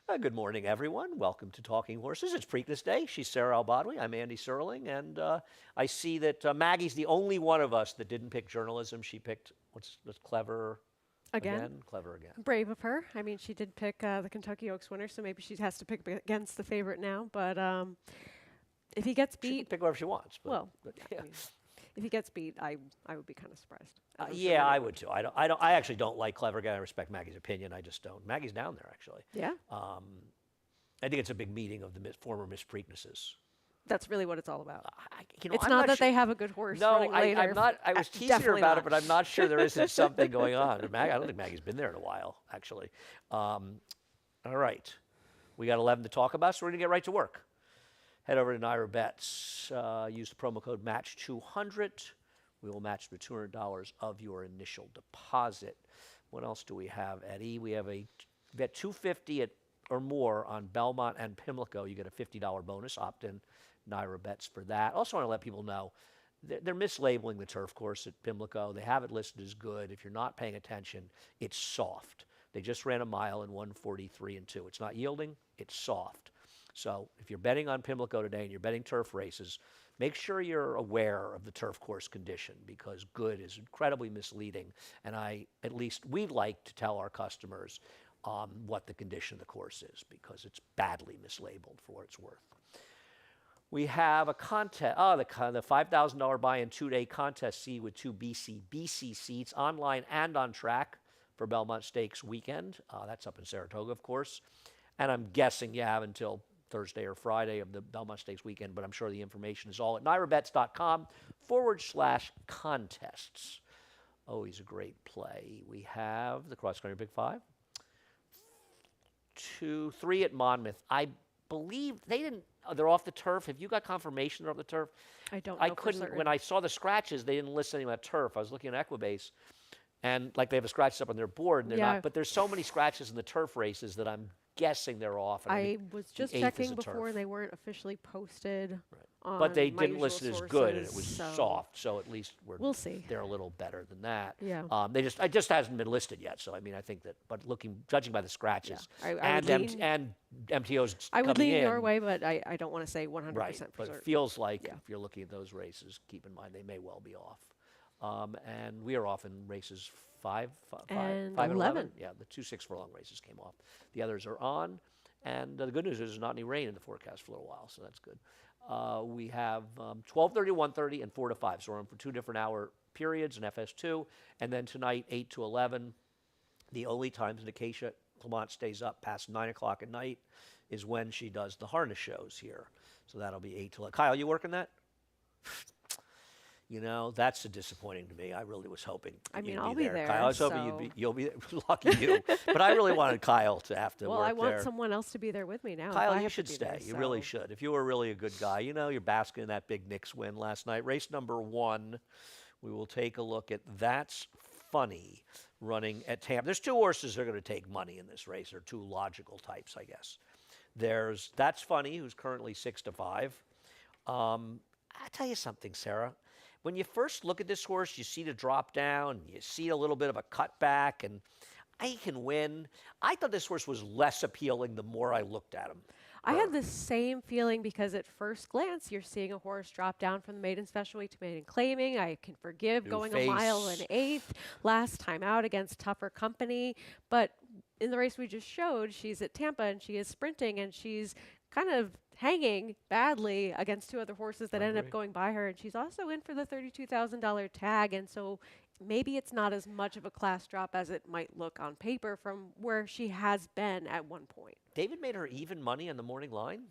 Good morning, everyone. Welcome to Talking Horses. It's Preakness Day. She's Sarah Albadwi. I'm Andy Serling, and I see that Maggie's the only one of us that didn't pick journalism. She picked what's clever Again, again, clever again. brave of her. I mean, she did pick the Kentucky Oaks winner, so maybe she has to pick against the favorite now. But if he gets She can beat, pick whoever she wants. well, Yeah, I mean, if he gets beat, I would be kind of surprised. as I'm sure yeah, many I would too. I actually don't like clever again. I respect Maggie's opinion. I just don't. Maggie's down there actually. Yeah, I think it's a big meeting of the former Miss Preaknesses. that's really what it's all about. It's I'm not that sure. they have a good horse No, running later. I'm not. I was teasing her Definitely about not. it, but I'm not sure there isn't something going on. I don't think Maggie's been there in a while, actually. All right. We got 11 to talk about, so we're going to get right to work. Head over to Naira Bets. Use the promo code MATCH200. We will match the $200 of your initial deposit. What else do we have, Eddie? We have a bet 250 or more on Belmont and Pimlico. You get a $50 bonus. Opt in Naira Bets for that. Also want to let people know they're mislabeling the turf course at Pimlico. They have it listed as good. If you're not paying attention, it's soft. They just ran a mile in 1:43 and 2. It's not yielding, it's soft. So if you're betting on Pimlico today and you're betting turf races, make sure you're aware of the turf course condition because good is incredibly misleading. And at least we like to tell our customers what the condition of the course is because it's badly mislabeled for what it's worth. We have a contest, the $5,000 buy-in two-day contest seed with two BC seats online and on track for Belmont Stakes weekend. That's up in Saratoga, of course. And I'm guessing you have until Thursday or Friday of the Belmont Stakes weekend, but I'm sure the information is all at nairabets.com/contests. Always a great play. We have the Cross Country Big Five. 2-3 at Monmouth. I believe they didn't. They're off the turf. Have you got confirmation they're off the turf? I don't I know for couldn't. certain. When I saw the scratches, they didn't list anything about turf. I was looking at Equibase, and like they have the scratches up on their board, and they're Yeah. not. But there's so many scratches in the turf races that I'm guessing they're off. And I think was the just 8th is checking a before, turf. and they weren't officially posted. Right. But they on my didn't usual list it as good, and it was sources, so soft. So at least We'll see. they're a little better than that. Yeah. It just hasn't been listed yet. So I mean, I think that. But judging by the scratches I and would lean- and MTOs I would coming lean in, your way, but I don't want to say 100% right? for But it certain. feels like Yeah. if you're looking at those races, keep in mind they may well be off. And we are off in races 5 And and 11. 11. Yeah, the 2 6 furlong races came off. The others are on. And the good news is there's not any rain in the forecast for a little while, so that's good. We have 12:30, 1:30, and 4 to 5. So we're on for 2 different hour periods in FS2. And then tonight, 8 to 11. The only times Acacia Clement stays up past 9 o'clock at night is when she does the harness shows here. So that'll be 8 to 11. Kyle, you working that? You know, that's disappointing to me. I really was hoping I mean, you'd I'll be be there. there, Kyle, I was hoping so- you'll be lucky you. But I really wanted Kyle to have to Well, work I want there. someone else to be there with me now. if Kyle, I you have to should be stay. there, You really so- should. If you were really a good guy, you know, you're basking in that big Knicks win last night. Race number 1, we will take a look at That's Funny running at Tampa. There's 2 horses that are going to take money in this race, or 2 logical types, I guess. There's That's Funny, who's currently 6 to 5. I'll tell you something, Sarah. When you first look at this horse, you see the drop down, you see a little bit of a cutback, and he can win. I thought this horse was less appealing the more I looked at him. I had the same feeling because at first glance, you're seeing a horse drop down from the maiden special weight to maiden claiming. I can forgive New going a mile face. and 8th last time out against tougher company. But in the race we just showed, she's at Tampa and she is sprinting and she's kind of hanging badly against 2 other horses that ended up going by her. And she's also in for the $32,000 tag. And so maybe it's not as much of a class drop as it might look on paper from where she has been at one point. David made her even money on the morning line?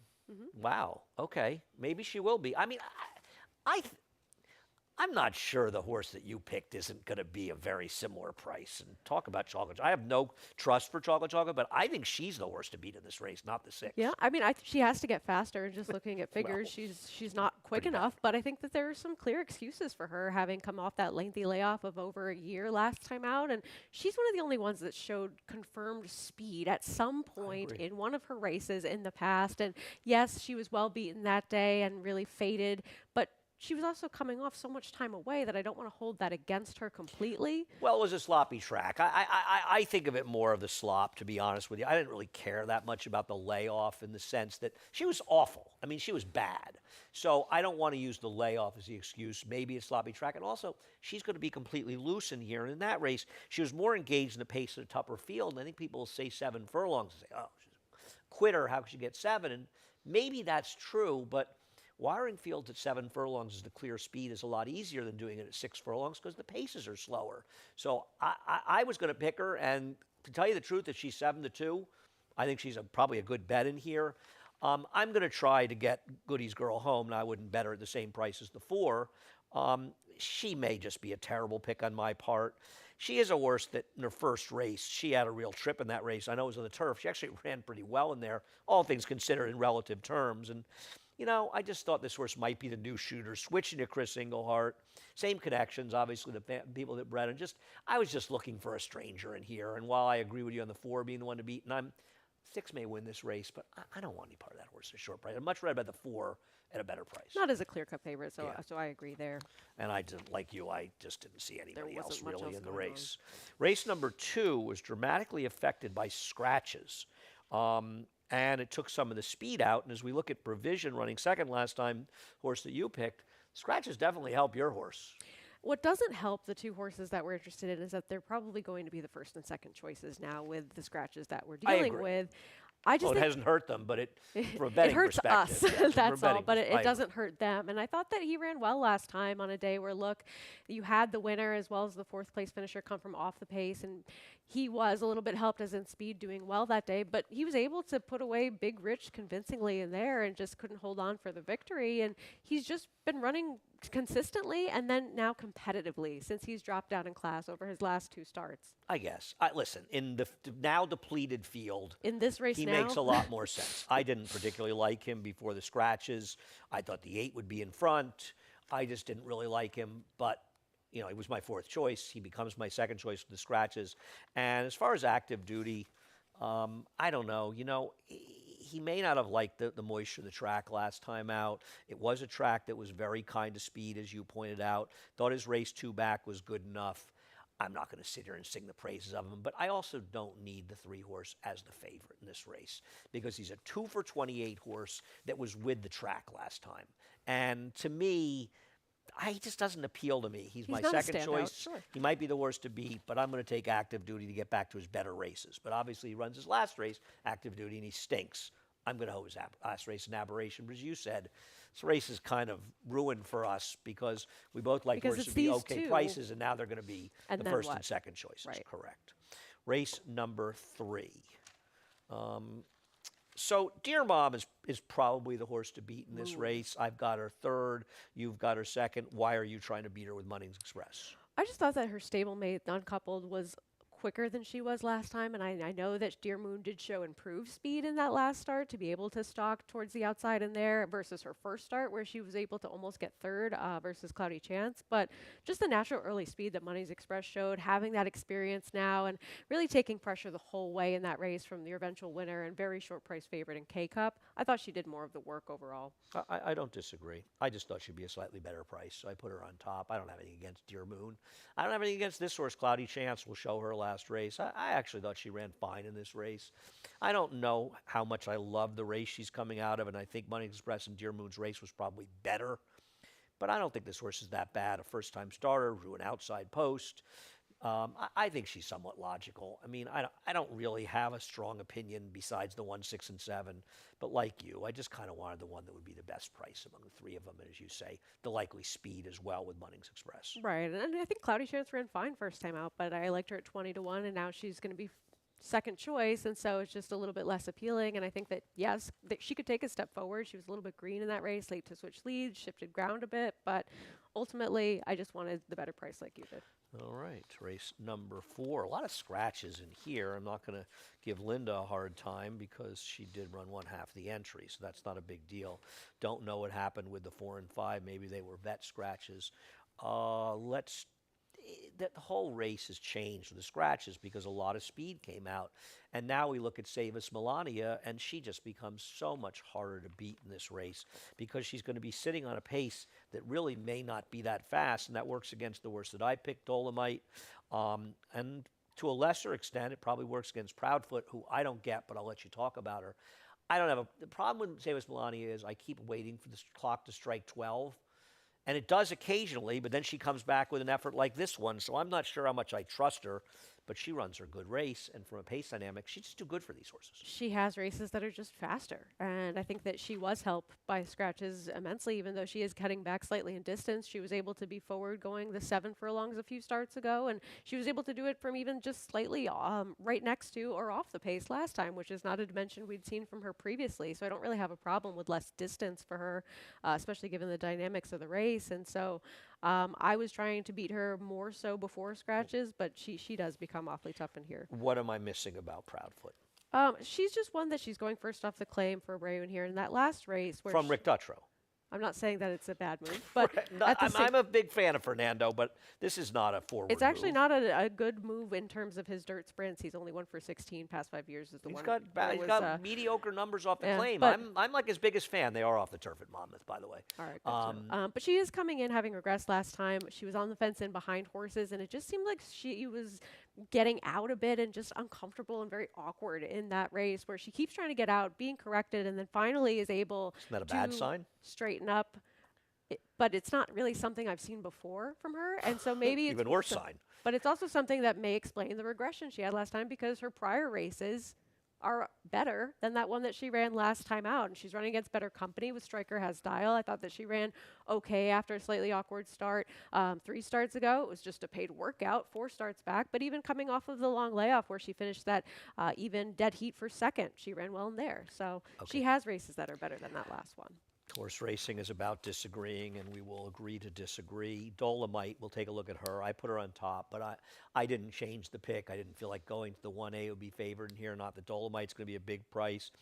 Wow. Okay. Maybe she will be. I mean, I'm not sure the horse that you picked isn't going to be a very similar price. And talk about Chocolate. I have no trust for Chocolate, but I think she's the horse to beat in this race, not the 6. Yeah, I mean, she has to get faster. And just looking at figures, Well, she's not quick pretty enough. But I think that there are some clear excuses for her having come off that lengthy layoff of over a year last time out. And she's one of the only ones that showed confirmed speed at some point agree. in one of her races in the past. And yes, she was well beaten that day and really faded, but she was also coming off so much time away that I don't want to hold that against her completely. Well, it was a sloppy track. I think of it more of the slop, to be honest with you. I didn't really care that much about the layoff in the sense that she was awful. I mean, she was bad. So I don't want to use the layoff as the excuse. Maybe it's sloppy track. And also, she's going to be completely loose in here. And in that race, she was more engaged in the pace of the tougher field. And I think people will say 7 furlongs and say, oh, she's a quitter. How could she get 7? And maybe that's true, but wiring fields at 7 furlongs is the clear speed is a lot easier than doing it at 6 furlongs because the paces are slower. So I was going to pick her, and to tell you the truth, if she's 7-2, I think she's probably a good bet in here. I'm going to try to get Goody's Girl home, and I wouldn't bet her at the same price as the 4. She may just be a terrible pick on my part. She is a horse that in her first race, she had a real trip in that race. I know it was on the turf. She actually ran pretty well in there, all things considered in relative terms. And you know, I just thought this horse might be the new shooter, switching to Chris Englehart. Same connections, obviously, the people that bred him. I was just looking for a stranger in here. And while I agree with you on the 4 being the one to beat, and 6 may win this race, but I don't want any part of that horse at a short price. I'd much rather bet the 4 at a better price. Not as a clear-cut favorite, so Yeah. so I agree there. And I didn't, like you, I just didn't see anybody wasn't else much really else in the going on. race. Race number 2 was dramatically affected by scratches. And it took some of the speed out. And as we look at Provision running second last time, horse that you picked, scratches definitely help your horse. What doesn't help the 2 horses that we're interested in is that they're probably going to be the first and second choices now with the scratches that we're I dealing agree. with. I just Well, it think hasn't hurt them, but from a it betting hurts us. perspective. yes, from a That's all. betting But it perspective. doesn't hurt them. And I thought that he ran well last time on a day where, look, you had the winner as well as the 4th place finisher come from off the pace. And he was a little bit helped as in speed doing well that day. But he was able to put away Big Rich convincingly in there and just couldn't hold on for the victory. And he's just been running consistently and then now competitively since he's dropped down in class over his last 2 starts. I guess. Listen, in the now depleted field, In this race he now, makes a lot more sense. I didn't particularly like him before the scratches. I thought the 8 would be in front. I just didn't really like him, but you know, he was my 4th choice. He becomes my 2nd choice with the scratches. And as far as active duty, I don't know. You know, he may not have liked the moisture of the track last time out. It was a track that was very kind to speed, as you pointed out. Thought his race 2 back was good enough. I'm not going to sit here and sing the praises of him, but I also don't need the 3 horse as the favorite in this race because he's a 2 for 28 horse that was with the track last time. And to me, he just doesn't appeal to me. He's my not a 2nd standout, choice. sure. He might be the horse to beat, but I'm going to take active duty to get back to his better races. But obviously, he runs his last race, active duty, and he stinks. I'm going to hold his last race an aberration. But as you said, this race is kind of ruined for us because we both like Because horses it's to be these okay 2. prices, and now they're going to be And the then first what? and second choices. Right. Correct. Race number 3. So Dear Mom is probably the horse to beat in this race. I've got her 3rd. You've got her 2nd. Why are you trying to beat her with Munnings Express? I just thought that her stablemate uncoupled was quicker than she was last time, and I know that Dear Moon did show improved speed in that last start to be able to stalk towards the outside in there versus her first start where she was able to almost get 3rd versus Cloudy Chance. But just the natural early speed that Munnings Express showed, having that experience now and really taking pressure the whole way in that race from the eventual winner and very short price favorite in K-Cup, I thought she did more of the work overall. I don't disagree. I just thought she'd be a slightly better price, so I put her on top. I don't have anything against Dear Moon. I don't have anything against this horse, Cloudy Chance. We'll show her last race. I actually thought she ran fine in this race. I don't know how much I love the race she's coming out of, and I think Money Express and Dear Moon's race was probably better. But I don't think this horse is that bad. A first-time starter, drew an outside post. I think she's somewhat logical. I mean, I don't really have a strong opinion besides the 1, 6, and 7. But like you, I just kind of wanted the one that would be the best price among the 3 of them. And as you say, the likely speed as well with Munnings Express. Right, and I think Cloudy Chance ran fine first time out, but I liked her at 20-1, and now she's going to be 2nd choice, and so it's just a little bit less appealing. And I think that, yes, that she could take a step forward. She was a little bit green in that race, late to switch leads, shifted ground a bit, but ultimately, I just wanted the better price like you did. All right, race number 4. A lot of scratches in here. I'm not going to give Linda a hard time because she did run 1/2 the entry, so that's not a big deal. Don't know what happened with the 4 and 5. Maybe they were vet scratches. the whole race has changed with the scratches because a lot of speed came out. And now we look at Savas Melania, and she just becomes so much harder to beat in this race because she's going to be sitting on a pace that really may not be that fast, and that works against the horse that I picked, Dolomite. And to a lesser extent, it probably works against Proudfoot, who I don't get, but I'll let you talk about her. I don't have the problem with Savas Melania is I keep waiting for the clock to strike 12. And it does occasionally, but then she comes back with an effort like this one. So I'm not sure how much I trust her, but she runs her good race. And from a pace dynamic, she's just too good for these horses. She has races that are just faster. And I think that she was helped by scratches immensely, even though she is cutting back slightly in distance. She was able to be forward going the 7 furlongs a few starts ago. And she was able to do it from even just slightly right next to or off the pace last time, which is not a dimension we'd seen from her previously. So I don't really have a problem with less distance for her, especially given the dynamics of the race. And so I was trying to beat her more so before scratches, but she does become awfully tough in here. What am I missing about Proudfoot? She's just one that she's going first off the claim for Abreu in here. In that last race, where From Rick Dutrow. I'm not saying that it's a bad move, but No, at the same, I'm a big fan of Fernando, but this is not a forward it's actually move. not a good move in terms of his dirt sprints. He's only 1 for 16 past 5 years. Is the He's one got, that he's was, got mediocre numbers off the yeah, claim. but- I'm like his biggest fan. They are off the turf at Monmouth, by the way. all right, gotcha. But she is coming in having regressed last time. She was on the fence in behind horses, and it just seemed like she was getting out a bit and just uncomfortable and very awkward in that race where she keeps trying to get out, being corrected, and then finally is able Isn't that a bad to sign? straighten up. But it's not really something I've seen before from her, and so maybe it's Even worse sign. But it's also something that may explain the regression she had last time because her prior races are better than that one that she ran last time out, and she's running against better company with Striker Has Style. I thought that she ran okay after a slightly awkward start 3 starts ago. It was just a paid workout 4 starts back, but even coming off of the long layoff where she finished that even dead heat for second, she ran well in there. So she has races that are better than that last one. Horse racing is about disagreeing, and we will agree to disagree. Dolomite, we'll take a look at her. I put her on top, but I didn't change the pick. I didn't feel like going to the 1A would be favored in here. Not that Dolomite's going to be a big price.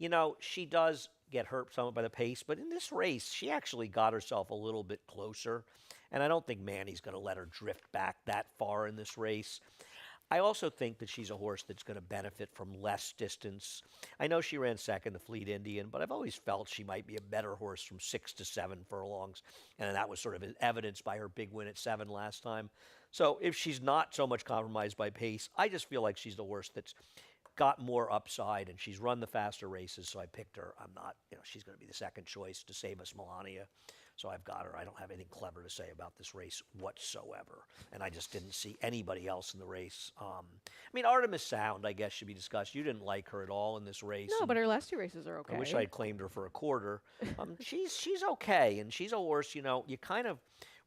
You know, she does get hurt somewhat by the pace, but in this race, she actually got herself a little bit closer, and I don't think Manny's going to let her drift back that far in this race. I also think that she's a horse that's going to benefit from less distance. I know she ran second, the Fleet Indian, but I've always felt she might be a better horse from 6 to 7 furlongs, and that was sort of evidenced by her big win at 7 last time. So if she's not so much compromised by pace, I just feel like she's the horse that's got more upside, and she's run the faster races, so I picked her. I'm not, she's going to be the second choice to Savas Melania. So I've got her. I don't have anything clever to say about this race whatsoever. And I just didn't see anybody else in the race. I mean, Artemis Sound, I guess, should be discussed. You didn't like her at all in this race. No, but her last 2 races are okay. I wish I had claimed her for a quarter. She's okay, and she's a horse, you kind of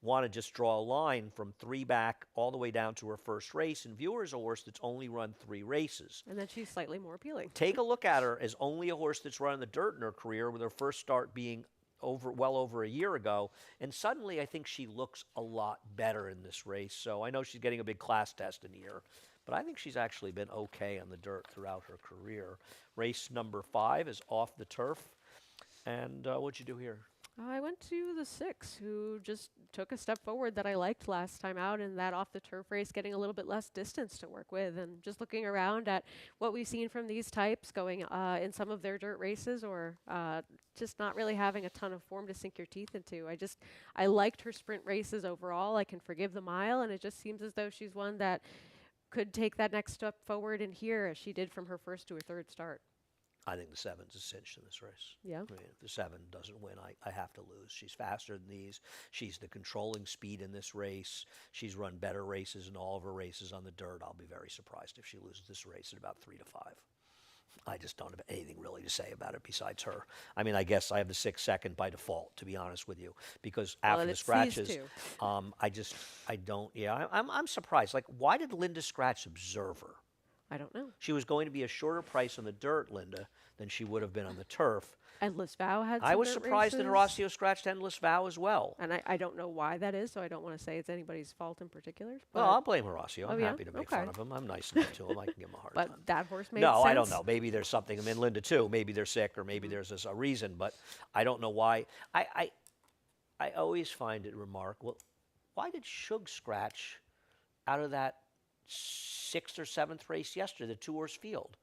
want to just draw a line from 3 back all the way down to her first race, and view her as a horse that's only run 3 races. And then she's slightly more appealing. Take a look at her as only a horse that's run in the dirt in her career, with her first start being well over a year ago, and suddenly I think she looks a lot better in this race. So I know she's getting a big class test in here, but I think she's actually been okay on the dirt throughout her career. Race number 5 is Off the Turf, and what'd you do here? I went to the 6, who just took a step forward that I liked last time out, in that off the turf race, getting a little bit less distance to work with, and just looking around at what we've seen from these types going in some of their dirt races, or just not really having a ton of form to sink your teeth into. I liked her sprint races overall. I can forgive the mile, and it just seems as though she's one that could take that next step forward in here, as she did from her first to her third start. I think the 7's a cinch in this race. Yeah. I mean, if the 7 doesn't win, I have to lose. She's faster than these. She's the controlling speed in this race. She's run better races in all of her races on the dirt. I'll be very surprised if she loses this race at about 3 to 5. I just don't have anything really to say about it besides her. I mean, I guess I have the 6 second by default, to be honest with you, because after the scratches, I'm surprised. Like, why did Linda Scratch observe her? I don't know. She was going to be a shorter price on the dirt, Linda, than she would have been on the turf. Endless Vow had some I was dirt surprised that races. Horacio scratched Endless Vow as well. And I don't know why that is, so I don't want to say it's anybody's fault in particular. Well, I'll blame Horacio. I'm yeah? happy to make Okay. fun of him. I'm nice enough to him. I can give him a hard But time. that horse made No, sense. I don't know. Maybe there's something. I mean, Linda too. Maybe they're sick, or maybe there's a reason. But I don't know why. I always find it remarkable. Why did Shug scratch out of that 6th or 7th race yesterday, the 2-horse field.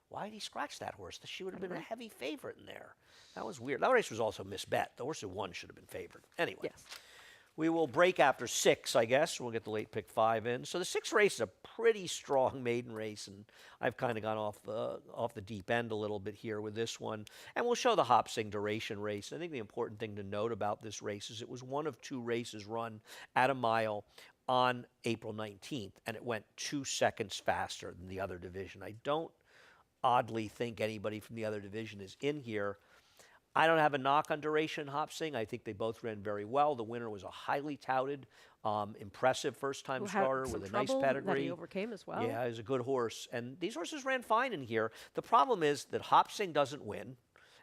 Why did he scratch that horse? She would have been a heavy favorite in there. That was weird. That race was also misbet. The horse who won should have been favored. Anyway. Yes. We will break after 6, I guess. We'll get the late pick 5 in. So the 6th race is a pretty strong maiden race, and I've kind of gone off the deep end a little bit here with this one. And we'll show the Hopsing duration race. I think the important thing to note about this race is it was one of 2 races run at a mile on April 19th, and it went 2 seconds faster than the other division. I don't oddly think anybody from the other division is in here. I don't have a knock on Duration and Hopsing. I think they both ran very well. The winner was a highly touted, impressive first-time starter with a nice pedigree. That he overcame as well. Yeah, he's a good horse. And these horses ran fine in here. The problem is that Hopsing doesn't win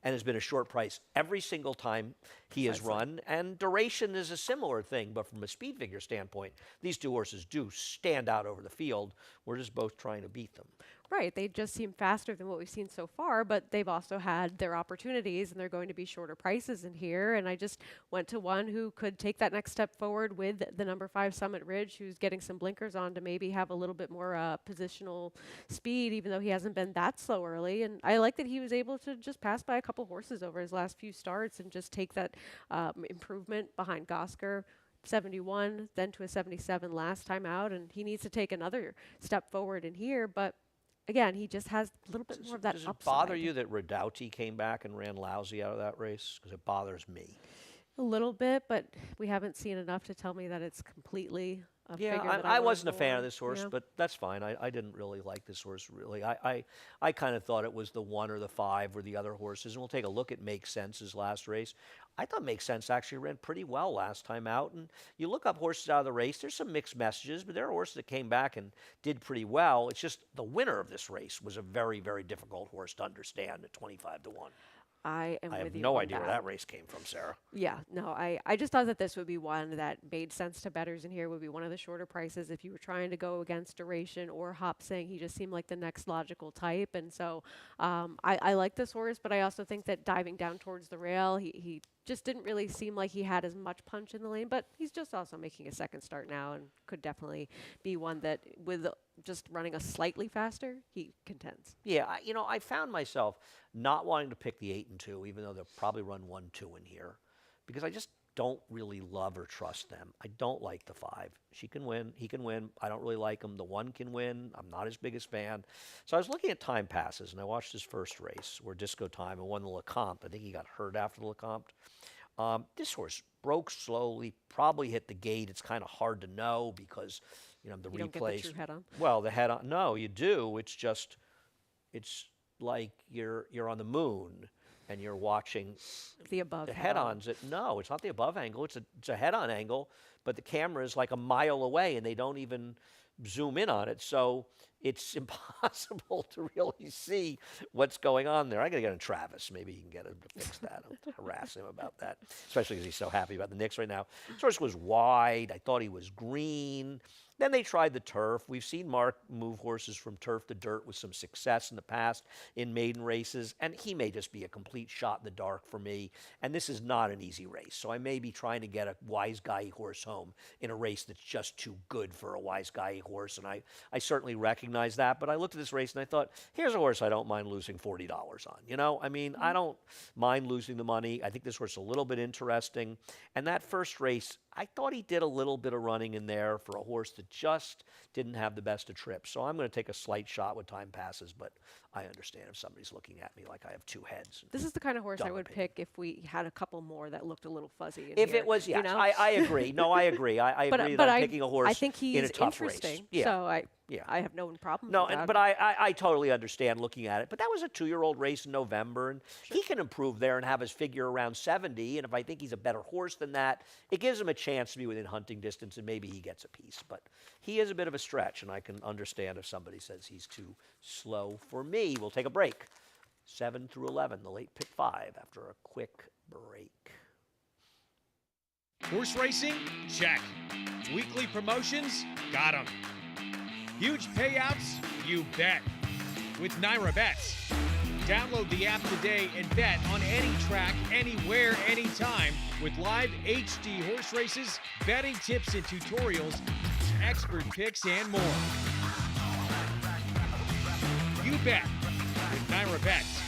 and has been a short price every single time he has run. And Duration is a similar thing, but from a speed figure standpoint, these 2 horses do stand out over the field. We're just both trying to beat them. Right. They just seem faster than what we've seen so far, but they've also had their opportunities, and they're going to be shorter prices in here. And I just went to one who could take that next step forward with the number 5 Summit Ridge, who's getting some blinkers on to maybe have a little bit more positional speed, even though he hasn't been that slow early. And I like that he was able to just pass by a couple horses over his last few starts and just take that improvement behind Gosker. 71, then to a 77 last time out, and he needs to take another step forward in here, but again, he just has a little bit more of that upside. Does it bother you that Redouty came back and ran lousy out of that race? Because it bothers me. A little bit, but we haven't seen enough to tell me that it's completely a figure that I I wasn't a wanted fan more. of this horse, Yeah. but that's fine. I didn't really like this horse, really. I kind of thought it was the 1 or the 5 or the other horses. And we'll take a look at Make Sense's last race. I thought Make Sense actually ran pretty well last time out. And you look up horses out of the race, there's some mixed messages, but there are horses that came back and did pretty well. It's just the winner of this race was a very, very difficult horse to understand at 25 to 1. I am I with have you no on idea where that race came from, Sarah. Yeah, no, I just thought that this would be one that made sense to bettors in here, would be one of the shorter prices. If you were trying to go against Duration or Hopsing, he just seemed like the next logical type. And so I like this horse, but I also think that diving down towards the rail, he just didn't really seem like he had as much punch in the lane, but he's just also making a second start now and could definitely be one that with just running a slightly faster, he contends. Yeah, I found myself not wanting to pick the 8 and 2, even though they'll probably run 1-2 in here, because I just don't really love or trust them. I don't like the 5. She can win. He can win. I don't really like him. The 1 can win. I'm not his biggest fan. So I was looking at time passes, and I watched his first race where Disco Time and won the Lecomte. I think he got hurt after the Lecomte. This horse broke slowly, probably hit the gate. It's kind of hard to know because, the You replays. don't get the true head on. Well, the head on. No, you do. It's like you're on the moon and you're watching The above the head-on. head-ons. No, it's not the above angle. It's a head-on angle, but the camera is like a mile away and they don't even zoom in on it. So it's impossible to really see what's going on there. I got to get on Travis. Maybe he can get him to fix that. I'll harass him about that, especially because he's so happy about the Knicks right now. This horse was wide. I thought he was green. Then they tried the turf. We've seen Mark move horses from turf to dirt with some success in the past in maiden races, and he may just be a complete shot in the dark for me. And this is not an easy race, so I may be trying to get a Wise Guy horse home in a race that's just too good for a Wise Guy horse, and I certainly recognize that. But I looked at this race and I thought, here's a horse I don't mind losing $40 on. I don't mind losing the money. I think this horse is a little bit interesting. And that first race, I thought he did a little bit of running in there for a horse that just didn't have the best of trips. So I'm going to take a slight shot with time passes, but I understand if somebody's looking at me like I have 2 heads. This is the kind of horse I Dumb would opinion. pick if we had a couple more that looked a little fuzzy. If it was, yes, I agree. No, I agree. I agree that I'm picking a horse I think he's in a tough interesting. race. Yeah. So Yeah. I have no problem No, with that. but I totally understand looking at it. But that was a 2-year-old race in November, and he can improve there and have his figure around 70. And if I think he's a better horse than that, it gives him a chance to be within hunting distance, and maybe he gets a piece. But he is a bit of a stretch, and I can understand if somebody says he's too slow for me. We'll take a break. 7 through 11, the late pick 5 after a quick break. Horse racing? Check. Weekly promotions? Got 'em. Huge payouts? You bet. With Naira Bets. Download the app today and bet on any track, anywhere, anytime with live HD horse races, betting tips and tutorials expert picks, and more. You Bet with Naira Bets.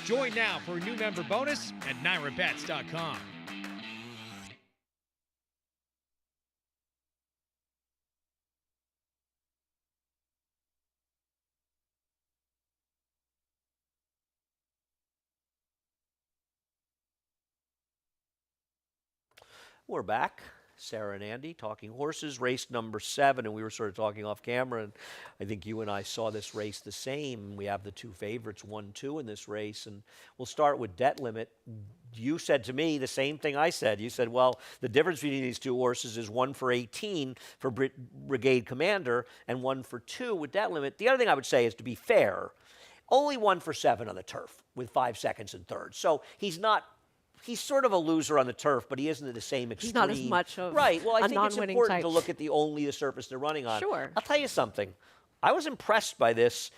Join now for a new member bonus at NairaBets.com. We're back. Sarah and Andy talking horses, race number 7, and we were sort of talking off camera, and I think you and I saw this race the same. We have the 2 favorites, 1-2 in this race, and we'll start with debt limit. You said to me the same thing I said. You said, well, the difference between these 2 horses is 1 for 18 for Brigade Commander and 1 for 2 with debt limit. The other thing I would say is, to be fair, only 1 for 7 on the turf with 5 seconds and third. So he's sort of a loser on the turf, but he isn't at the same extreme. He's not as much of right. Well, I a think it's non-winning important type. to look at the surface they're running on. Sure. I'll tell you something. I was impressed by this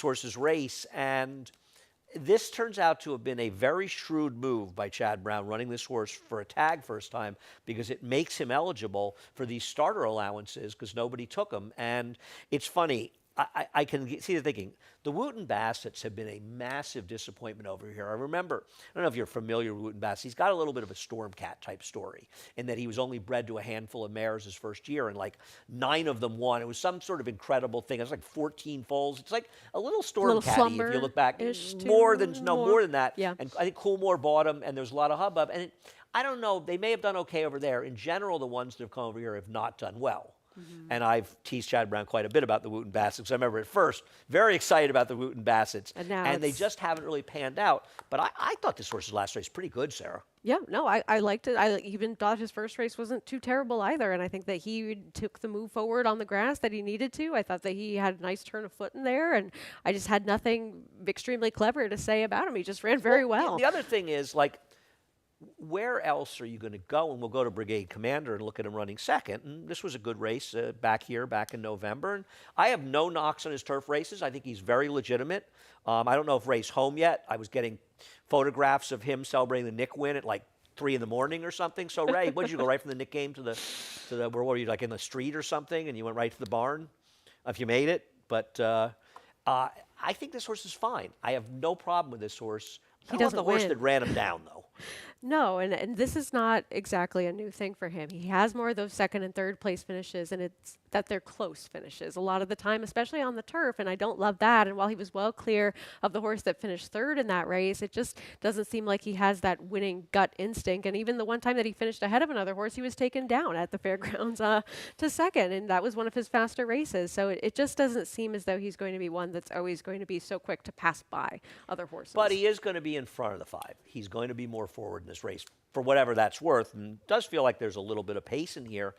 horse's race, and this turns out to have been a very shrewd move by Chad Brown, running this horse for a tag first time, because it makes him eligible for these starter allowances because nobody took him. And it's funny. I can see the thinking. The Wooten Bassets have been a massive disappointment over here. I remember, I don't know if you're familiar with Wooten Bassett. He's got a little bit of a Storm Cat type story in that he was only bred to a handful of mares his first year, and like 9 of them won. It was some sort of incredible thing. It was like 14 foals. It's like a little Storm Catty if you look back. More than that. Yeah. And I think Coolmore bought him, and there's a lot of hubbub. And I don't know. They may have done okay over there. In general, the ones that have come over here have not done well. And I've teased Chad Brown quite a bit about the Wooten Bassets, because I remember at first very excited about the Wooten Bassets, and they just haven't really panned out. But I thought this horse's last race pretty good, Sarah. Yeah, no, I liked it. I even thought his first race wasn't too terrible either, and I think that he took the move forward on the grass that he needed to. I thought that he had a nice turn of foot in there, and I just had nothing extremely clever to say about him. He just ran very well. The other thing is, like, where else are you going to go? And we'll go to Brigade Commander and look at him running second. And this was a good race back in November. And I have no knocks on his turf races. I think he's very legitimate. I don't know if Ray's home yet. I was getting photographs of him celebrating the Nick win at like 3 in the morning or something. So Ray, what did you go right from the Nick game to the where were you, like in the street or something? And you went right to the barn, if you made it. But I think this horse is fine. I have no problem with this horse. I don't love the horse that ran him down, though. No, and this is not exactly a new thing for him. He has more of those second and third place finishes, and it's that they're close finishes a lot of the time, especially on the turf, and I don't love that. And while he was well clear of the horse that finished third in that race, it just doesn't seem like he has that winning gut instinct. And even the one time that he finished ahead of another horse, he was taken down at the fairgrounds to second, and that was one of his faster races. So it just doesn't seem as though he's going to be one that's always going to be so quick to pass by other horses. But he is going to be in front of the 5. He's going to be more forward in this race, for whatever that's worth, and it does feel like there's a little bit of pace in here.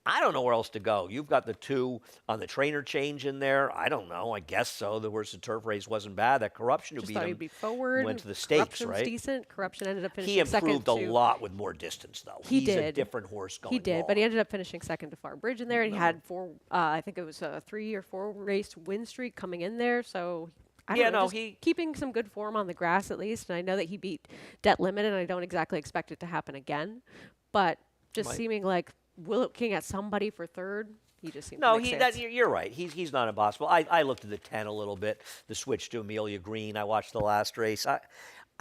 I don't know where else to go. You've got the 2 on the trainer change in there. I don't know. I guess so. The worst the turf race wasn't bad. That Corruption who just beat thought him he'd be forward. went to the stakes, Corruption's right? Decent. Corruption ended up finishing He second. improved a lot with more distance, though. He's a different horse going He did, long. but he ended up finishing second to Far Bridge in there, and he had 4. I think it was a 3 or 4 race win streak coming in there. So. I don't know, just keeping some good form on the grass at least, and I know that he beat Debt Limit, and I don't exactly expect it to happen again, but just seeming like looking at somebody for third, he just seems to make sense. You're right. He's not impossible. I looked at the 10 a little bit, the switch to Amelia Green. I watched the last race. I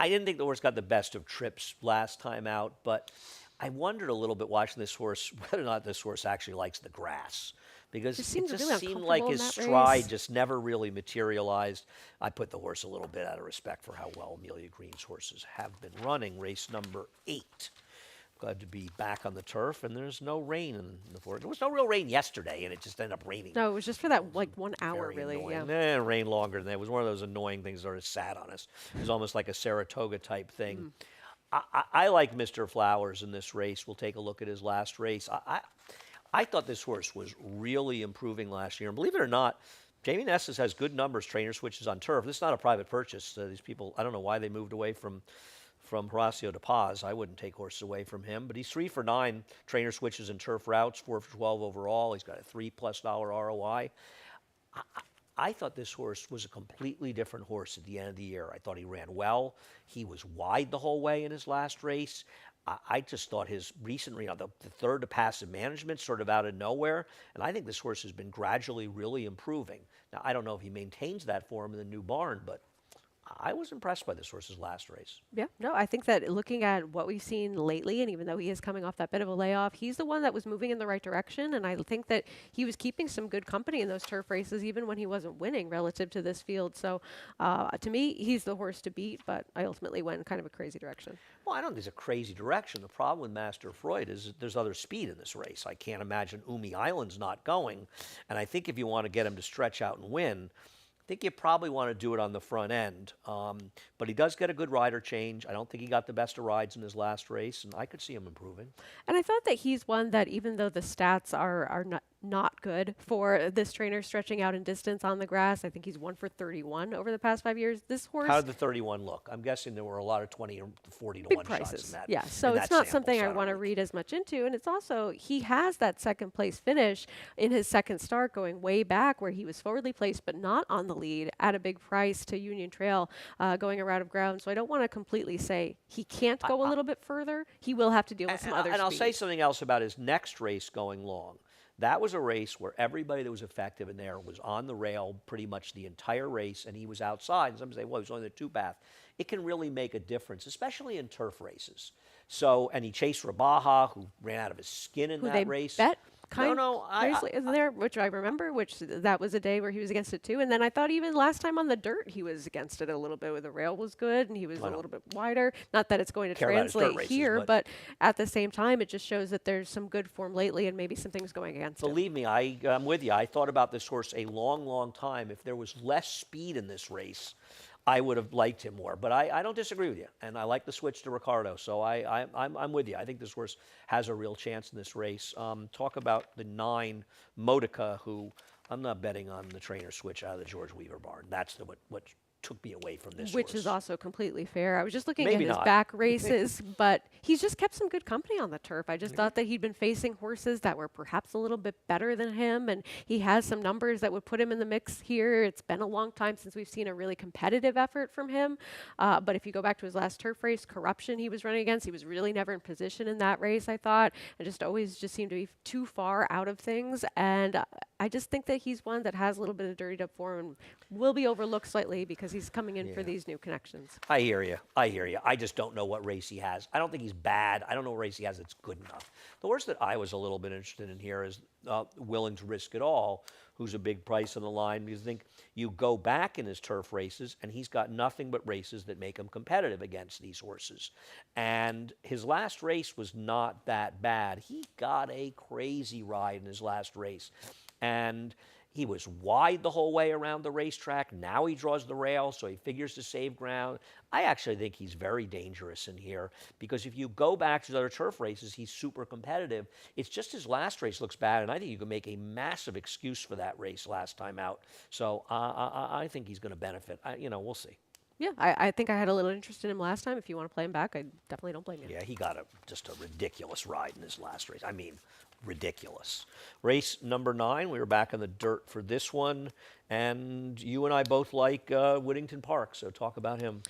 didn't think the horse got the best of trips last time out, but I wondered a little bit watching this horse whether or not this horse actually likes the grass. Because it just seemed like his stride just never really materialized. I put the horse a little bit out of respect for how well Amelia Green's horses have been running. Race number 8. Glad to be back on the turf, and there's no rain in the forest. There was no real rain yesterday, and it just ended up raining. No, it was just for that 1 hour, Very really. annoying. Yeah. It rained longer than that. It was one of those annoying things that sort of sat on us. It was almost like a Saratoga type thing. I like Mr. Flowers in this race. We'll take a look at his last race. I thought this horse was really improving last year. And believe it or not, Jamie Nesses has good numbers, trainer switches on turf. This is not a private purchase. These people, I don't know why they moved away from Horacio de Paz. I wouldn't take horses away from him. But he's 3 for 9 trainer switches and turf routes, 4 for 12 overall. He's got a $3+ ROI. I thought this horse was a completely different horse at the end of the year. I thought he ran well. He was wide the whole way in his last race. I just thought his recent, the third to passive management sort of out of nowhere, and I think this horse has been gradually really improving. Now, I don't know if he maintains that form in the new barn, but I was impressed by this horse's last race. Yeah, no, I think that looking at what we've seen lately, and even though he is coming off that bit of a layoff, he's the one that was moving in the right direction. And I think that he was keeping some good company in those turf races, even when he wasn't winning relative to this field. So to me, he's the horse to beat, but I ultimately went in kind of a crazy direction. Well, I don't think it's a crazy direction. The problem with Master Freud is that there's other speed in this race. I can't imagine Umi Island's not going. And I think if you want to get him to stretch out and win, I think you probably want to do it on the front end. But he does get a good rider change. I don't think he got the best of rides in his last race, and I could see him improving. And I thought that he's one that, even though the stats are not good for this trainer stretching out in distance on the grass, I think he's 1 for 31 over the past 5 years. This horse, How did the 31 look? I'm guessing there were a lot of 20 or 40 to big 1 shots prices. in that. Yeah, so in it's that not sample something I size. want to read as much into. And it's also, he has that second place finish in his second start going way back where he was forwardly placed but not on the lead at a big price to Union Trail going a route of ground. So I don't want to completely say he can't go a little bit further. He will have to deal with some other And I'll say speed. something else about his next race going long. That was a race where everybody that was effective in there was on the rail pretty much the entire race, and he was outside. And some say, well, he was only the two path. It can really make a difference, especially in turf races. So, and he chased Rabaha, who ran out of his skin in Who that they race. bet kind No, seriously, isn't there? Which I remember, which that was a day where he was against it too. And then I thought even last time on the dirt, he was against it a little bit. Where the rail was good and he was a little bit wider. Not that it's going to Care about his dirt translate races, here, but- but at the same time, it just shows that there's some good form lately and maybe some things going against him. Believe me, I'm with you. I thought about this horse a long, long time. If there was less speed in this race, I would have liked him more. But I don't disagree with you, and I like the switch to Ricardo. So I'm with you. I think this horse has a real chance in this race. Talk about the 9 Modica, who I'm not betting on the trainer switch out of the George Weaver barn. That's what took me away from this Which horse. is also completely fair. I was just looking Maybe at his not. back races, but he's just kept some good company on the turf. I just thought that he'd been facing horses that were perhaps a little bit better than him, and he has some numbers that would put him in the mix here. It's been a long time since we've seen a really competitive effort from him. But if you go back to his last turf race, Corruption he was running against, he was really never in position in that race, I thought, and just always just seemed to be too far out of things. And I just think that he's one that has a little bit of dirtied up form and will be overlooked slightly because he's coming in for these new connections. I hear you. I just don't know what race he has. I don't think he's bad. I don't know what race he has that's good enough. The horse that I was a little bit interested in here is Willing to Risk It All, who's a big price on the line, because I think you go back in his turf races, and he's got nothing but races that make him competitive against these horses. And his last race was not that bad. He got a crazy ride in his last race. And he was wide the whole way around the racetrack. Now he draws the rail, so he figures to save ground. I actually think he's very dangerous in here because if you go back to his other turf races, he's super competitive. It's just his last race looks bad, and I think you can make a massive excuse for that race last time out. So I think he's going to benefit. We'll see. Yeah, I think I had a little interest in him last time. If you want to play him back, I definitely don't blame you. Yeah, he got just a ridiculous ride in his last race. I mean, ridiculous. Race number 9, we were back in the dirt for this one, and you and I both like Whittington Park, so talk about him.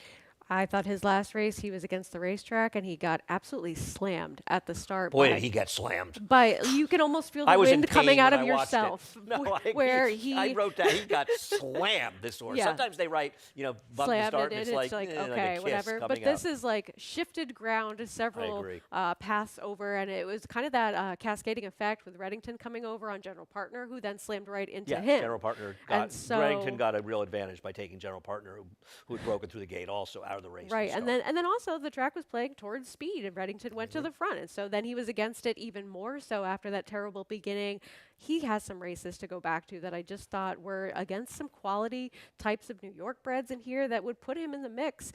I thought his last race, he was against the racetrack, and he got absolutely slammed at the start. Boy, by, did he get slammed. But you can almost feel I the was in wind coming pain out when of I watched it. yourself. No, where I wrote down he got slammed, this horse. Yeah. Sometimes they write, bump the Slammed start, it, and and it's like like a okay, kiss whatever. But coming this up. is like shifted ground several agree. paths over, and it was kind of that cascading effect with Reddington coming over on General Partner, who then slammed right into Yeah, him. General Partner And so- Reddington got a real advantage by taking General Partner, who had broken through the gate also out of the race. Right, to and start. then also the track was playing towards speed, and Reddington went to the front, and so then he was against it even more. So after that terrible beginning, he has some races to go back to that I just thought were against some quality types of New York breds in here that would put him in the mix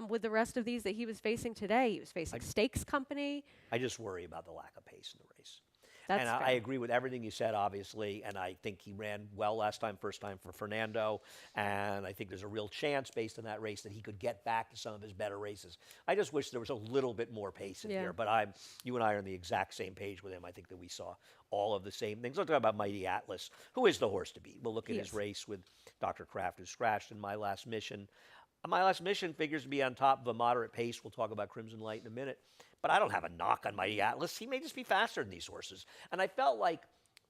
with the rest of these that he was facing today. He was facing Stakes Company. I just worry about the lack of pace in the race. That's and I fair. agree with everything you said, obviously, and I think he ran well last time, first time for Fernando, and I think there's a real chance based on that race that he could get back to some of his better races. I just wish there was a little bit more pace in Yeah. here, but you and I are on the exact same page with him. I think that we saw all of the same things. Let's talk about Mighty Atlas, who is the horse to beat. We'll look at He his is. race with Dr. Kraft, who scratched in My Last Mission. My Last Mission figures to be on top of a moderate pace. We'll talk about Crimson Light in a minute. But I don't have a knock on Mighty Atlas. He may just be faster than these horses. And I felt like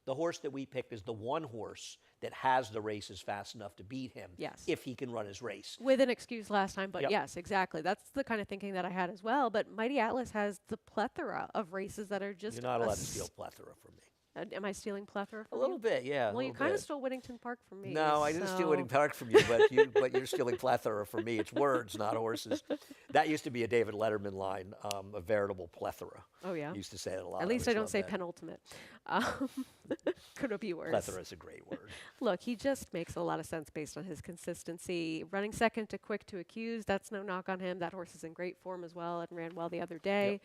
the horse that we picked is the one horse that has the races fast enough to beat him Yes. if he can run his race. With an excuse last time, but Yep. yes, exactly. That's the kind of thinking that I had as well. But Mighty Atlas has the plethora of races that are just. You're not allowed to steal plethora from me. Am I stealing plethora? A From little you? bit, yeah. Well, you kind of stole Whittington Park from me. No, I didn't steal so- Winning Park from you, but you're stealing plethora from me. It's words, not horses. That used to be a David Letterman line, a veritable plethora. Oh yeah. Used to say it a lot. At least always I don't loved say that. penultimate. Um, could it be worse? Plethora is a great word. Look, he just makes a lot of sense based on his consistency. Running second to Quick to Accuse, that's no knock on him. That horse is in great form as well and ran well the other day.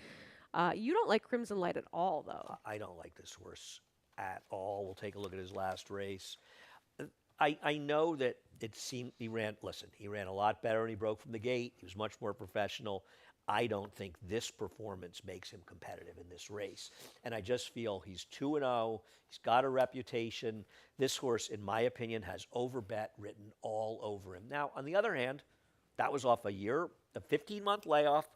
You don't like Crimson Light at all, though. I don't like this horse at all. We'll take a look at his last race. I know that it seemed he ran a lot better and he broke from the gate. He was much more professional. I don't think this performance makes him competitive in this race. And I just feel he's 2-0. He's got a reputation. This horse, in my opinion, has overbet written all over him. Now, on the other hand, that was off a 15-month layoff,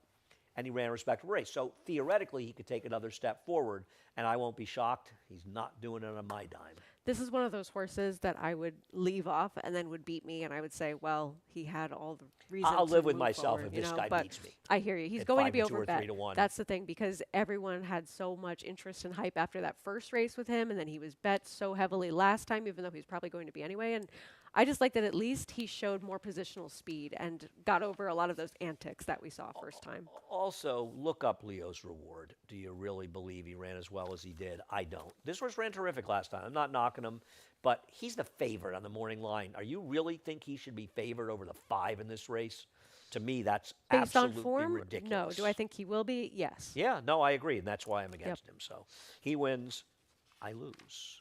and he ran a respectable race. So theoretically, he could take another step forward, and I won't be shocked. He's not doing it on my dime. This is one of those horses that I would leave off and then would beat me, and I would say, well, he had all the reasons. I'll to live with move myself forward, if this guy but beats me. I hear you. He's At going to 5 be to 2 or 3 overbet. to 1. That's the thing, because everyone had so much interest and hype after that first race with him, and then he was bet so heavily last time, even though he's probably going to be anyway. And I just like that at least he showed more positional speed and got over a lot of those antics that we saw first time. Also, look up Leo's Reward. Do you really believe he ran as well as he did? I don't. This horse ran terrific last time. I'm not knocking him, but he's the favorite on the morning line. Are you really think he should be favored over the 5 in this race? To me, that's Based on absolutely form, ridiculous. no. Do I think he will be? Yes. Yeah, no, I agree, and that's why I'm against him. So he wins, I lose.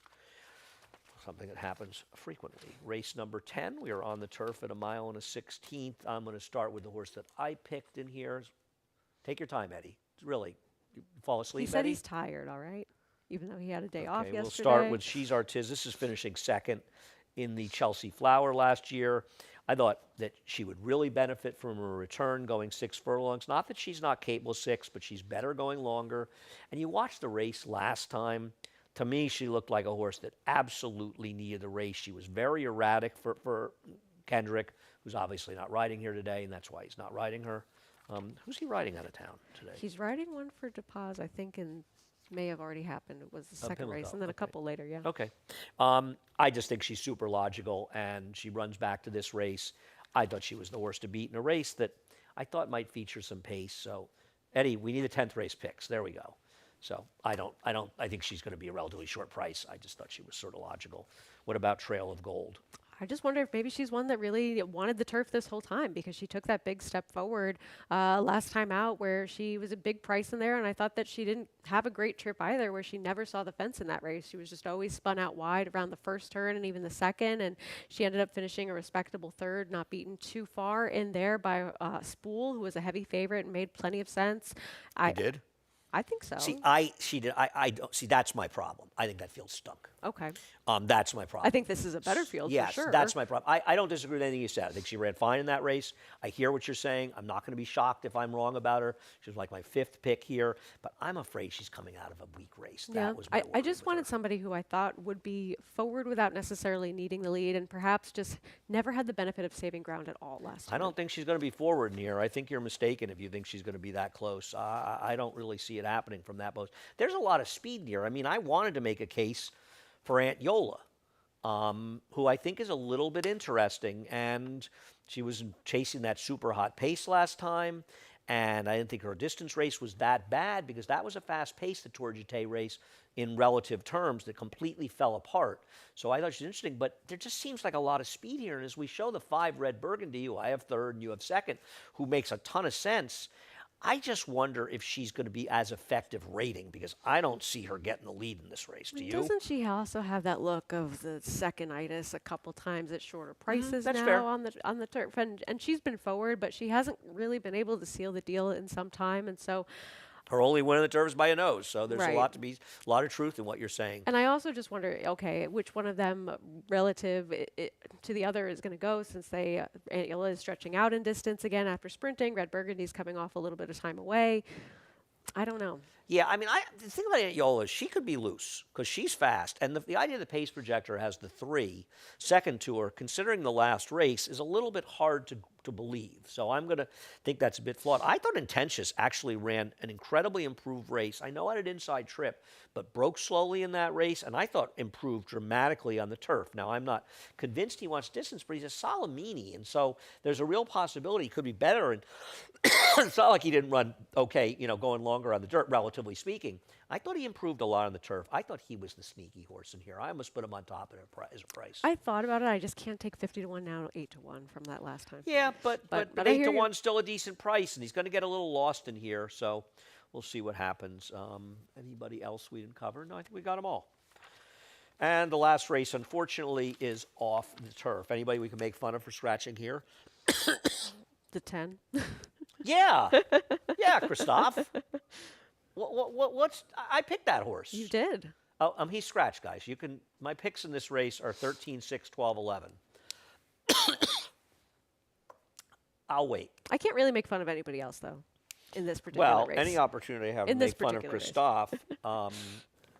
Something that happens frequently. Race number 10, we are on the turf at 1 mile and a 16th. I'm going to start with the horse that I picked in here. Take your time, Eddie. Really, you fall asleep, He said Eddie? he's tired, all right? Even though he had a day off yesterday. We'll start with She's Artiz. This is finishing second in the Chelsea Flower last year. I thought that she would really benefit from a return going 6 furlongs. Not that she's not capable of 6, but she's better going longer. And you watched the race last time. To me, she looked like a horse that absolutely needed the race. She was very erratic for Kendrick, who's obviously not riding here today, and that's why he's not riding her. Who's he riding out of town today? He's riding one for DePaz, I think, and may have already happened. It was the second race, Pimlico, and then a okay. couple later, yeah. Okay. I just think she's super logical, and she runs back to this race. I thought she was the horse to beat in a race that I thought might feature some pace. So, Eddie, we need a 10th race picks. There we go. So I think she's going to be a relatively short price. I just thought she was sort of logical. What about Trail of Gold? I just wonder if maybe she's one that really wanted the turf this whole time, because she took that big step forward last time out where she was a big price in there, and I thought that she didn't have a great trip either, where she never saw the fence in that race. She was just always spun out wide around the first turn and even the second, and she ended up finishing a respectable third, not beaten too far in there by Spool, who was a heavy favorite and made plenty of sense. You did? I think so. See, she did. I don't see. That's my problem. I think that field stunk. Okay. That's my problem. I think this is a better field Yes, for sure. that's my problem. I don't disagree with anything you said. I think she ran fine in that race. I hear what you're saying. I'm not going to be shocked if I'm wrong about her. She was like my 5th pick here, but I'm afraid she's coming out of a weak race. Yeah, That was my I worry just with wanted her. somebody who I thought would be forward without necessarily needing the lead, and perhaps just never had the benefit of saving ground at all last time. I don't think she's going to be forward in here. I think you're mistaken if you think she's going to be that close. I don't really see it happening from that post. There's a lot of speed in here. I mean, I wanted to make a case for Aunt Yola, who I think is a little bit interesting. And she was chasing that super hot pace last time. And I didn't think her distance race was that bad, because that was a fast pace, the Tour Jete race, in relative terms, that completely fell apart. So I thought she was interesting, but there just seems like a lot of speed here. And as we show the 5 Red Burgundy, who I have 3rd and you have 2nd, who makes a ton of sense, I just wonder if she's going to be as effective rating, because I don't see her getting the lead in this race. Do you? Doesn't she also have that look of the second-itis a couple times at shorter prices that's now fair. on the turf? And she's been forward, but she hasn't really been able to seal the deal in some time. And so, Her only win in the turf is by a nose, so there's Right. a lot of truth in what you're saying. and I also just wonder, okay, which one of them relative to the other is going to go, since Aunt Yola is stretching out in distance again after sprinting. Red Burgundy's coming off a little bit of time away. I don't know. Yeah, I mean, the thing about Aunt Yola is she could be loose because she's fast. And the idea the pace projector has the 3 second to her, considering the last race, is a little bit hard to believe. So I'm going to think that's a bit flawed. I thought Intentious actually ran an incredibly improved race. I know I had an inside trip, but broke slowly in that race, and I thought improved dramatically on the turf. Now, I'm not convinced he wants distance, but he's a Salamini, and so there's a real possibility he could be better. And it's not like he didn't run okay, going longer on the dirt, relatively speaking. I thought he improved a lot on the turf. I thought he was the sneaky horse in here. I almost put him on top of it as a price. I thought about it. I just can't take 50 to 1 now, 8 to 1 from that last time. Yeah, but I 8 hear to you. 1 's still a decent price, and he's going to get a little lost in here. So we'll see what happens. Anybody else we didn't cover? No, I think we got them all. And the last race, unfortunately, is off the turf. Anybody we can make fun of for scratching here? The 10. Yeah, yeah, Christoph. What's I picked that horse. You did. Oh, he's scratched, guys. My picks in this race are 13, 6, 12, 11. I'll wait. I can't really make fun of anybody else, though, in this particular race. Any opportunity I have In to this make fun of particular race. Christoph.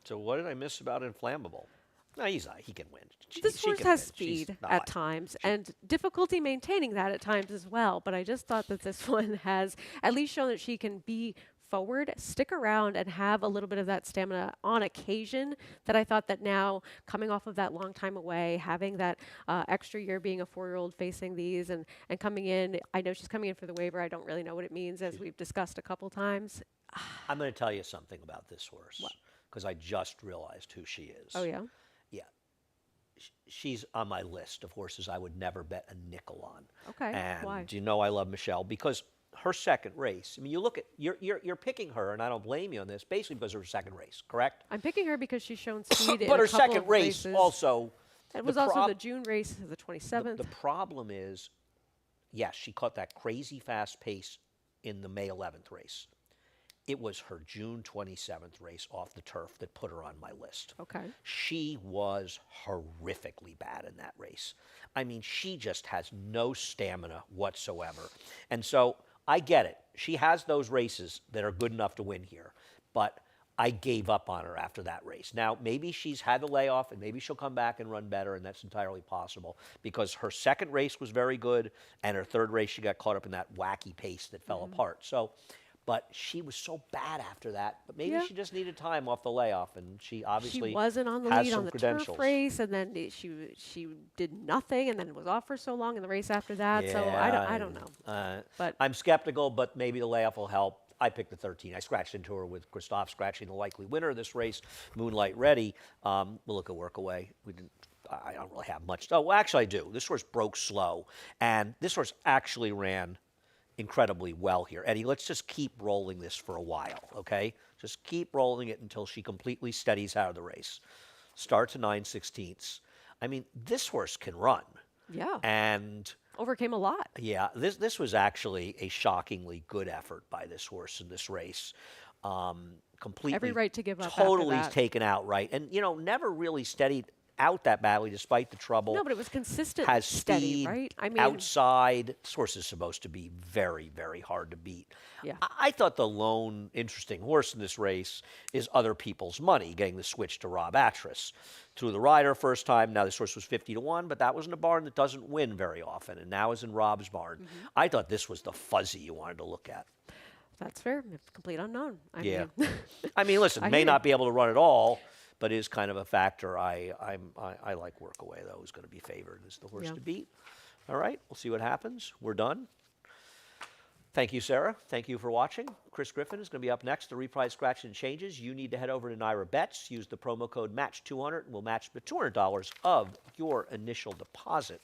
So what did I miss about Inflammable? No, he can win. This She horse can has win. She's speed not. at times and difficulty maintaining that at times as well. But I just thought that this one has at least shown that she can be forward, stick around, and have a little bit of that stamina on occasion. That I thought that now, coming off of that long time away, having that extra year being a 4-year-old facing these and coming in, I know she's coming in for the waiver. I don't really know what it means, as we've discussed a couple times. I'm going to tell you something about this horse because I just realized who she is. Oh, yeah? Yeah. She's on my list of horses I would never bet a nickel on. Okay, And why? do you know I love Michelle? Because her second race, I mean, you look at, you're picking her, and I don't blame you on this, basically because of her second race, correct? I'm picking her because she's shown speed in But a her couple second of race races. also. It was also the June race, the 27th. The problem is, yes, she caught that crazy fast pace in the May 11th race. It was her June 27th race off the turf that put her on my list. Okay. She was horrifically bad in that race. I mean, she just has no stamina whatsoever. And so I get it. She has those races that are good enough to win here. But I gave up on her after that race. Now, maybe she's had the layoff, and maybe she'll come back and run better, and that's entirely possible because her second race was very good, and her third race she got caught up in that wacky pace that fell apart. So, but she was so bad after that. But maybe she just needed time off the layoff, and she obviously She wasn't on the has lead some on the credentials. turf race, and then she did nothing, and then was off for so long in the race after that. So I don't know. But I'm skeptical, but maybe the layoff will help. I picked the 13. I scratched into her with Christoph scratching the likely winner of this race, Moonlight Ready. We'll look at Workaway. I don't really have much. Oh, well, actually, I do. This horse broke slow, and this horse actually ran incredibly well here. Eddie, let's just keep rolling this for a while, okay? Just keep rolling it until she completely steadies out of the race. Start to 9/16. I mean, this horse can run. yeah, And overcame a lot. yeah, this was actually a shockingly good effort by this horse in this race. Completely, Every right to give up after totally that. taken out right, and never really steadied out that badly despite the trouble. No, but it was consistent, Has steady, speed, right? I mean, outside. This horse is supposed to be very, very hard to beat. Yeah. I thought the lone interesting horse in this race is Other People's Money, getting the switch to Rob Atras. Threw the rider first time. Now this horse was 50 to 1, but that was in a barn that doesn't win very often, and now is in Rob's barn. Mm-hmm. I thought this was the fuzzy you wanted to look at. that's fair. Complete unknown. I Yeah. mean, I mean, listen, I may hear not you. be able to run at all, but is kind of a factor. I like Workaway, though, who's going to be favored as the horse Yeah. to beat. All right, we'll see what happens. We're done. Thank you, Sarah. Thank you for watching. Chris Griffin is going to be up next. The reprise scratch and changes. You need to head over to Naira Bets. Use the promo code MATCH200, and we'll match the $200 of your initial deposit.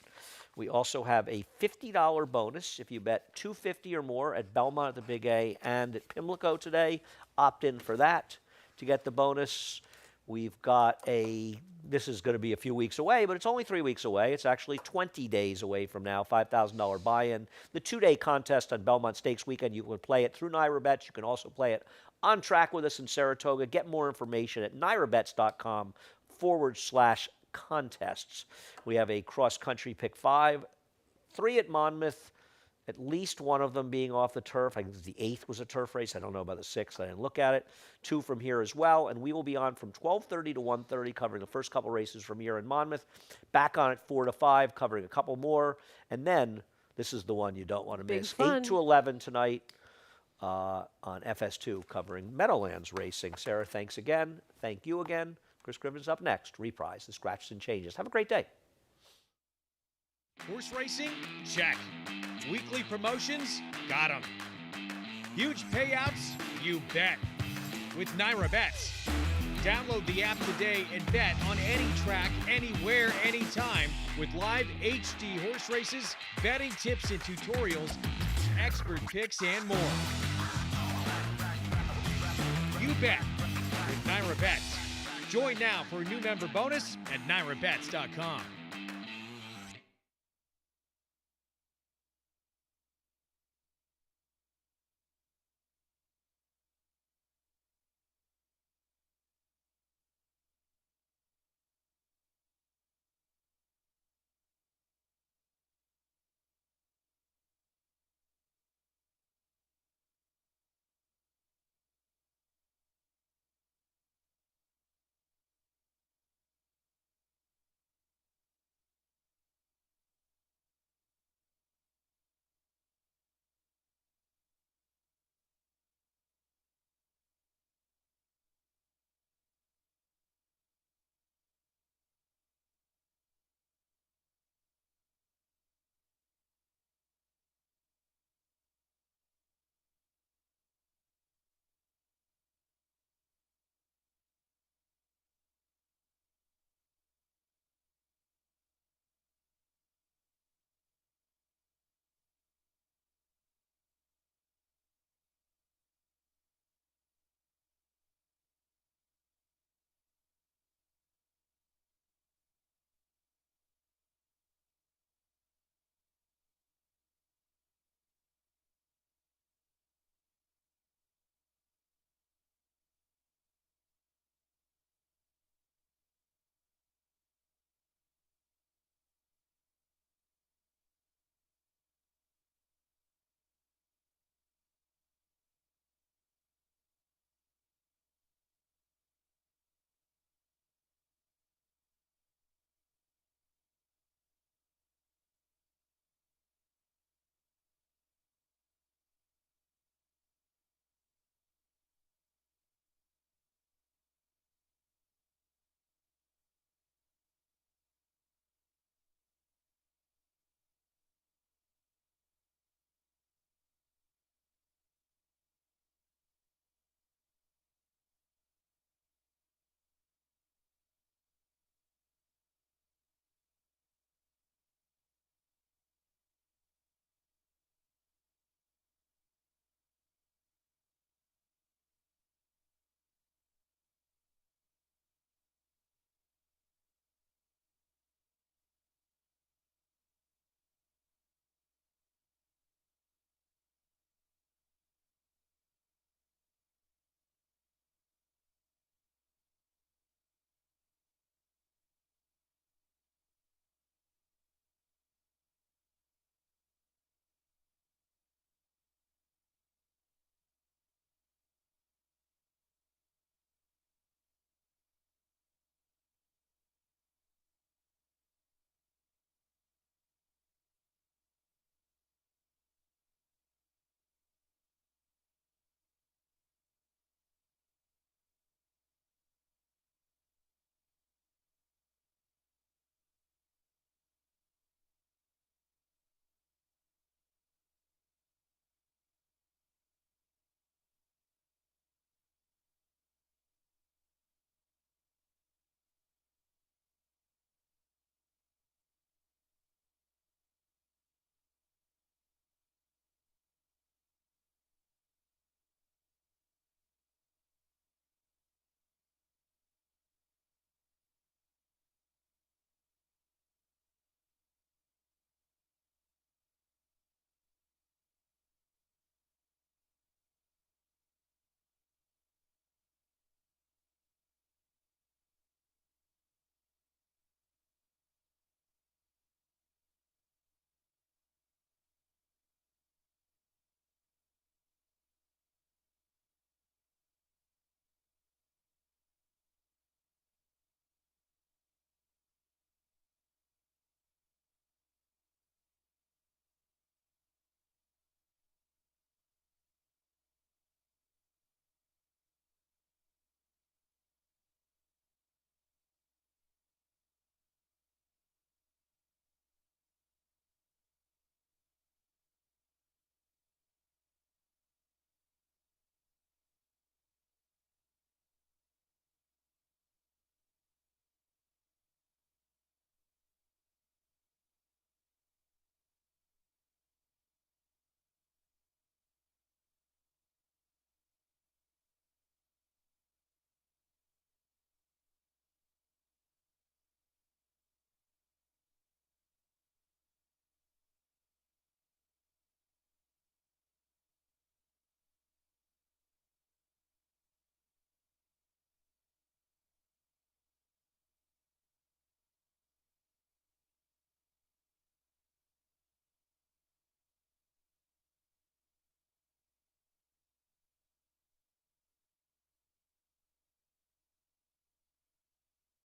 We also have a $50 bonus if you bet $250 or more at Belmont at the Big A and at Pimlico today. Opt in for that to get the bonus. We've got this is going to be a few weeks away, but it's only 3 weeks away. It's actually 20 days away from now, $5,000 buy-in. The 2-day contest on Belmont Stakes weekend, you can play it through Naira Bets. You can also play it on track with us in Saratoga. Get more information at nairabets.com/contests. We have a cross-country pick 5, 3 at Monmouth, at least one of them being off the turf. I think the 8th was a turf race. I don't know about the 6th. I didn't look at it. 2 from here as well. And we will be on from 12:30 to 1:30, covering the first couple races from here in Monmouth. Back on at 4 to 5, covering a couple more. And then, this is the one you don't want to Big miss, fun. 8 to 11 tonight on FS2, covering Meadowlands Racing. Sarah, thanks again. Thank you again. Chris Griffin's up next. Reprise, the Scratches and Changes. Have a great day. Horse racing? Check. Weekly promotions? Got 'em. Huge payouts? You bet. With Naira Bets. Download the app today and bet on any track, anywhere, anytime with live HD horse races, betting tips and tutorials, expert picks, and more. You bet with Naira Bets. Join now for a new member bonus at NairaBets.com.